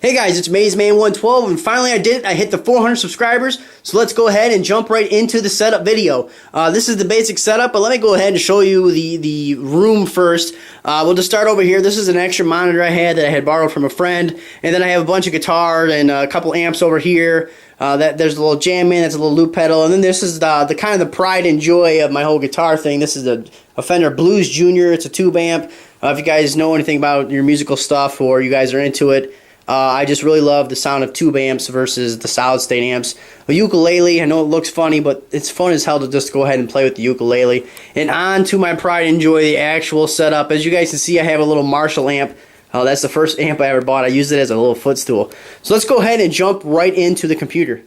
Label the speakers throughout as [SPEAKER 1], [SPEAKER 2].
[SPEAKER 1] Hey guys, it's MazeMan112, and finally I did it. I hit the 400 subscribers, so let's go ahead and jump right into the setup video. This is the basic setup, but let me go ahead and show you the room first. We'll just start over here. This is an extra monitor I had that I had borrowed from a friend, and then I have a bunch of guitars and a couple amps over here. There's a little jam in, that's a little loop pedal, and then this is the kind of the pride and joy of my whole guitar thing. This is a Fender Blues Junior. It's a tube amp. If you guys know anything about your musical stuff or you guys are into it, I just really love the sound of tube amps versus the solid state amps. A ukulele, I know it looks funny, but it's fun as hell to just go ahead and play with the ukulele. And on to my pride and joy, the actual setup. As you guys can see, I have a little Marshall amp. That's the first amp I ever bought. I used it as a little footstool. So let's go ahead and jump right into the computer.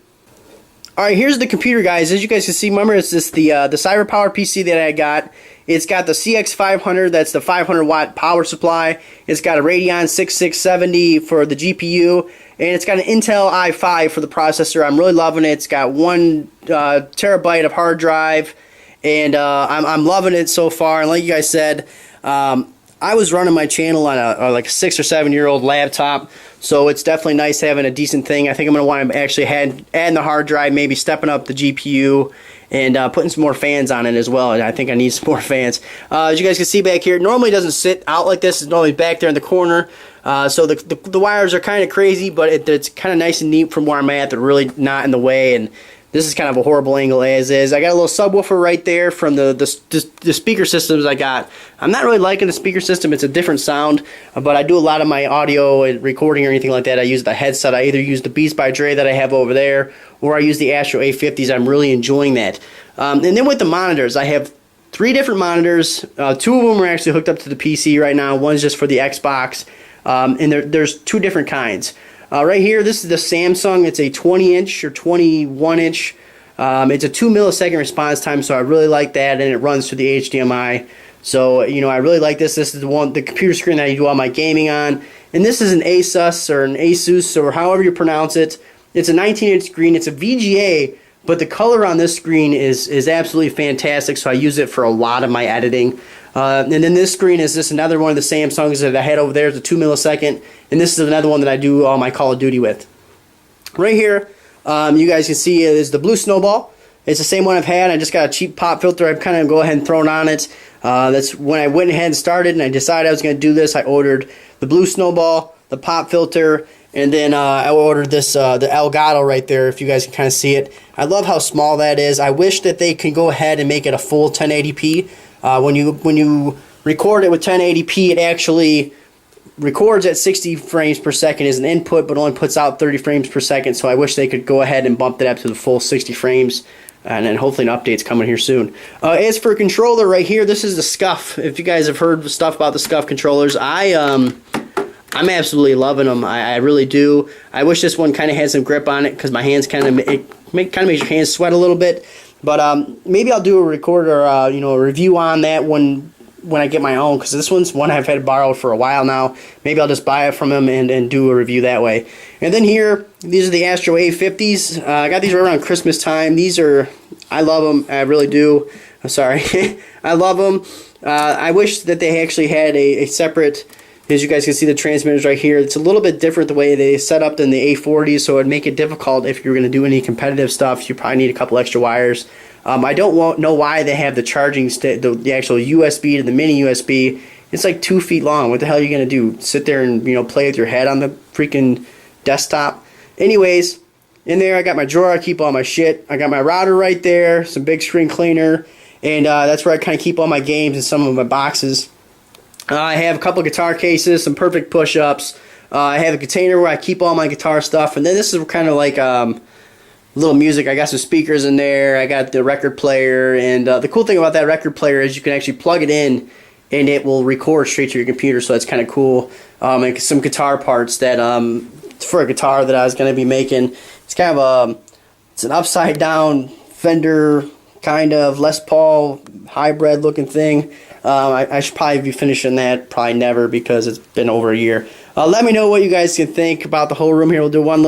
[SPEAKER 1] Alright, here's the computer, guys. As you guys can see, remember, it's the CyberPowerPc that I got. It's got the CX500, that's the 500 watt power supply. It's got a Radeon 6670 for the GPU, and it's got an Intel i5 for the processor. I'm really loving it. It's got 1 terabyte of hard drive, and I'm loving it so far. And like you guys said, I was running my channel on a like a 6 or 7 year old laptop, so it's definitely nice having a decent thing. I think I'm going to want to actually add the hard drive, maybe stepping up the GPU, and putting some more fans on it as well. I think I need some more fans. As you guys can see back here, it normally doesn't sit out like this. It's normally back there in the corner. So the wires are kind of crazy, but it's kind of nice and neat from where I'm at. They're really not in the way, and this is kind of a horrible angle as is. I got a little subwoofer right there from the speaker systems I got. I'm not really liking the speaker system. It's a different sound, but I do a lot of my audio and recording or anything like that. I use the headset. I either use the Beats by Dre that I have over there, or I use the Astro A50s. I'm really enjoying that. And then with the monitors, I have 3 different monitors. 2 of them are actually hooked up to the PC right now. One's just for the Xbox, and there's 2 different kinds. Right here, this is the Samsung. It's a 20-inch or 21-inch. It's a 2 millisecond response time, so I really like that, and it runs through the HDMI. So, you know, I really like this. This is the computer screen that I do all my gaming on. And this is an Asus or an Asus or however you pronounce it. It's a 19-inch screen. It's a VGA, but the color on this screen is absolutely fantastic, so I use it for a lot of my editing. And then this screen is just another one of the Samsungs that I had over there. It's a 2 millisecond, and this is another one that I do all my Call of Duty with. Right here, you guys can see is the blue Snowball. It's the same one I've had. I just got a cheap pop filter. I've kind of go ahead and thrown on it. That's when I went ahead and started, and I decided I was going to do this. I ordered the blue Snowball, the pop filter, and then I ordered this the Elgato right there, if you guys can kind of see it. I love how small that is. I wish that they could go ahead and make it a full 1080p. When you record it with 1080p, it actually records at 60 frames per second as an input, but only puts out 30 frames per second. So I wish they could go ahead and bump that up to the full 60 frames, and then hopefully an update's coming here soon. As for controller right here, this is the Scuff. If you guys have heard stuff about the Scuff controllers, I'm absolutely loving them. I really do. I wish this one kind of had some grip on it, because my hands kind of makes your hands sweat a little bit. But maybe I'll do a record or a review on that one when I get my own, because this one's one I've had borrowed for a while now. Maybe I'll just buy it from him and do a review that way. And then here, these are the Astro A50s. I got these right around Christmas time. I love them. I really do. I'm sorry. I love them. I wish that they actually had a separate. As you guys can see, the transmitters right here, it's a little bit different the way they set up than the A40s, so it would make it difficult if you're going to do any competitive stuff. You probably need a couple extra wires. I don't know why they have the charging the actual USB to the mini USB. It's like 2 feet long. What the hell are you going to do? Sit there and play with your head on the freaking desktop? Anyways, in there I got my drawer. I keep all my shit. I got my router right there, some big screen cleaner, and that's where I kind of keep all my games and some of my boxes. I have a couple guitar cases, some perfect push-ups. I have a container where I keep all my guitar stuff. And then this is kind of like little music. I got some speakers in there. I got the record player. And the cool thing about that record player is you can actually plug it in, and it will record straight to your computer. So that's kind of cool. And some guitar parts that for a guitar that I was going to be making. It's kind of it's an upside-down Fender kind of Les Paul hybrid looking thing. I should probably be finishing that, probably never, because it's been over a year. Let me know what you guys can think about the whole room here. We'll do one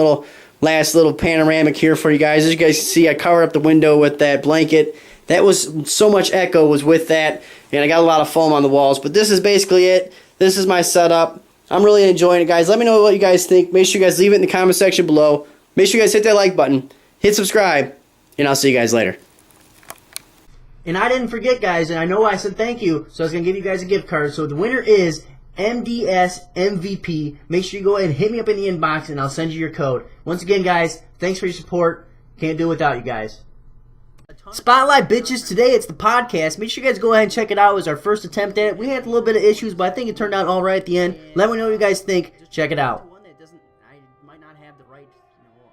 [SPEAKER 1] last little panoramic here for you guys. As you guys can see, I covered up the window with that blanket. That was so much echo was with that, and I got a lot of foam on the walls. But this is basically it. This is my setup. I'm really enjoying it, guys. Let me know what you guys think. Make sure you guys leave it in the comment section below. Make sure you guys hit that like button, hit subscribe, and I'll see you guys later. And I didn't forget, guys, and I know I said thank you, so I was going to give you guys a gift card. So the winner is MDS MVP. Make sure you go ahead and hit me up in the inbox, and I'll send you your code. Once again, guys, thanks for your support. Can't do it without you guys. Spotlight bitches, today it's the podcast. Make sure you guys go ahead and check it out. It was our first attempt at it. We had a little bit of issues, but I think it turned out all right at the end. Let me know what you guys think. Check it out. I might not have the right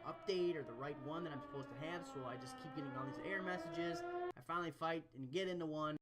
[SPEAKER 1] update or the right one that I'm supposed to have, so I just keep getting all these error messages. I finally fight and get into one.